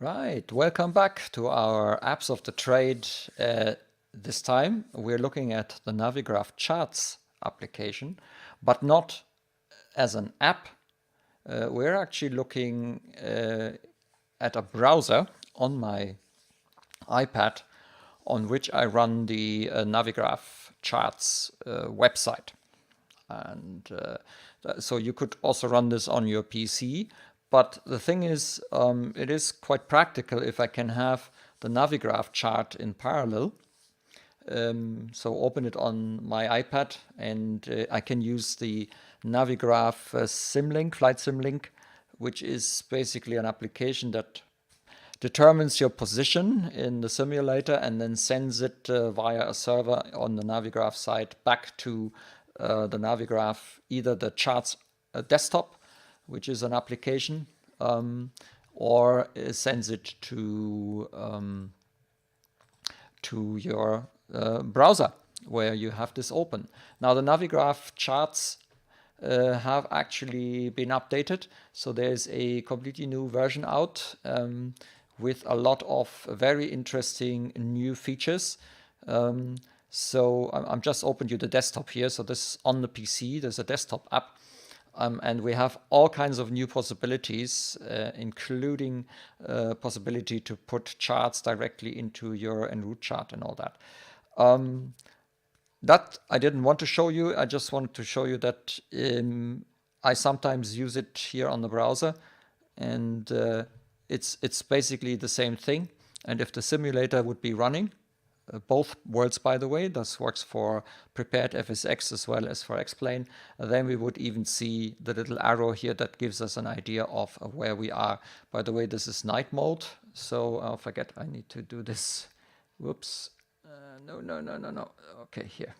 Right, welcome back to our apps of the trade. This time we're looking at the Navigraph Charts application, but not as an app. We're actually looking at a browser on my iPad on which I run the Navigraph Charts website. And so you could also run this on your PC. But the thing is, it is quite practical if I can have the Navigraph chart in parallel. So open it on my iPad and I can use the Navigraph Simlink, Flight Simlink, which is basically an application that determines your position in the simulator and then sends it via a server on the Navigraph side back to the Navigraph, either the charts desktop, which is an application, or sends it to your browser where you have this open. Now the Navigraph charts have actually been updated, so there's a completely new version out with a lot of very interesting new features. So I'm just opened you the desktop here. So this on the PC, there's a desktop app. And we have all kinds of new possibilities, including possibility to put charts directly into your en route chart and all that. That I didn't want to show you. I just wanted to show you that I sometimes use it here on the browser, and it's basically the same thing. And if the simulator would be running, both worlds, by the way, this works for prepared FSX as well as for X-Plane, then we would even see the little arrow here that gives us an idea of where we are. By the way, this is night mode, so I'll forget I need to do this. Whoops. No. Okay, here.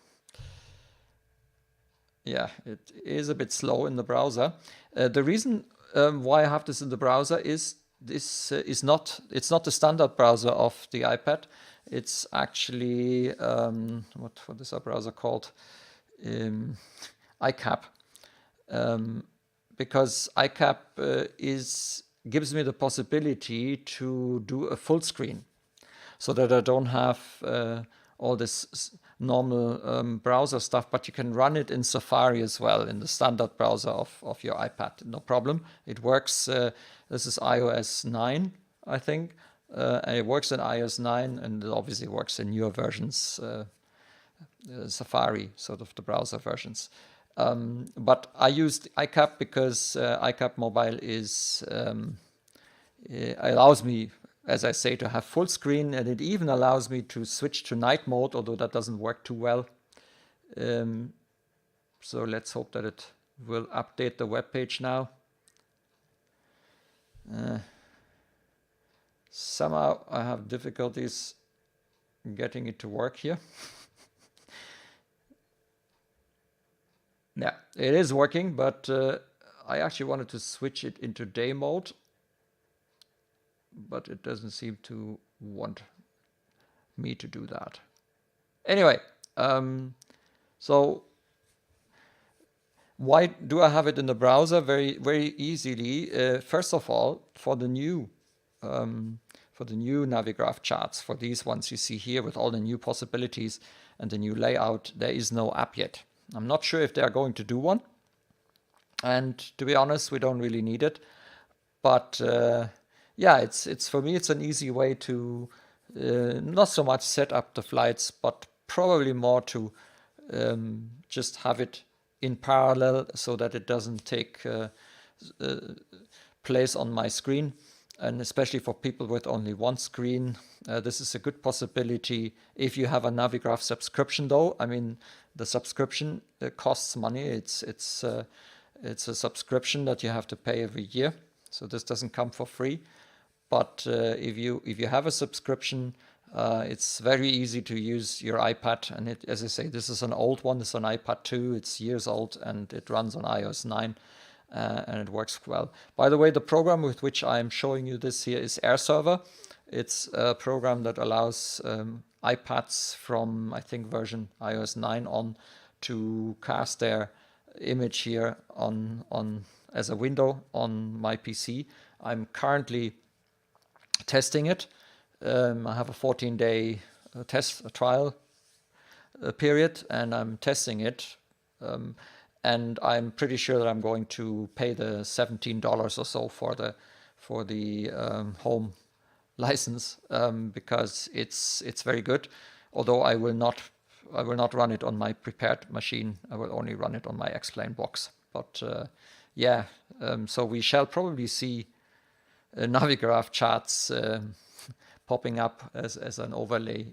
Yeah, it is a bit slow in the browser. The reason why I have this in the browser is it's not the standard browser of the iPad. It's actually what is our browser called? iCab, because iCab gives me the possibility to do a full screen, so that I don't have all this normal browser stuff, but you can run it in Safari as well, in the standard browser of your iPad, no problem. It works. This is iOS 9, I think. And it works in iOS 9, and it obviously works in newer versions, Safari, sort of the browser versions. But I used iCab because iCab Mobile allows me, as I say, to have full screen, and it even allows me to switch to night mode, although that doesn't work too well. So let's hope that it will update the web page now. Somehow I have difficulties getting it to work here. Yeah, it is working, but I actually wanted to switch it into day mode, but it doesn't seem to want me to do that. Anyway, so why do I have it in the browser? Very, very easily. First of all, for the new Navigraph charts, for these ones you see here with all the new possibilities and the new layout, there is no app yet. I'm not sure if they are going to do one. And to be honest, we don't really need it. But yeah, it's for me, it's an easy way to not so much set up the flights, but probably more to just have it in parallel so that it doesn't take place on my screen. And especially for people with only one screen, this is a good possibility. If you have a Navigraph subscription, though, I mean, the subscription costs money. It's a subscription that you have to pay every year, so this doesn't come for free. But if you have a subscription, it's very easy to use your iPad. And as I say, this is an old one. It's an iPad 2. It's years old, and it runs on iOS 9. And it works well. By the way, the program with which I'm showing you this here is AirServer. It's a program that allows iPads from, I think, version iOS 9 on to cast their image here on as a window on my PC. I'm currently testing it. I have a 14-day trial period, and I'm testing it. And I'm pretty sure that I'm going to pay the $17 or so for the home license, because it's very good. Although I will not run it on my prepared machine. I will only run it on my X-Plane box. But yeah, so we shall probably see Navigraph charts popping up as an overlay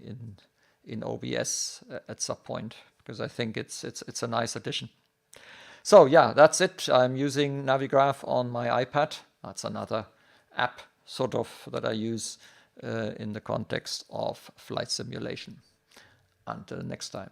in OBS at some point, because I think it's a nice addition. So yeah, that's it. I'm using Navigraph on my iPad. That's another app sort of that I use in the context of flight simulation. Until next time.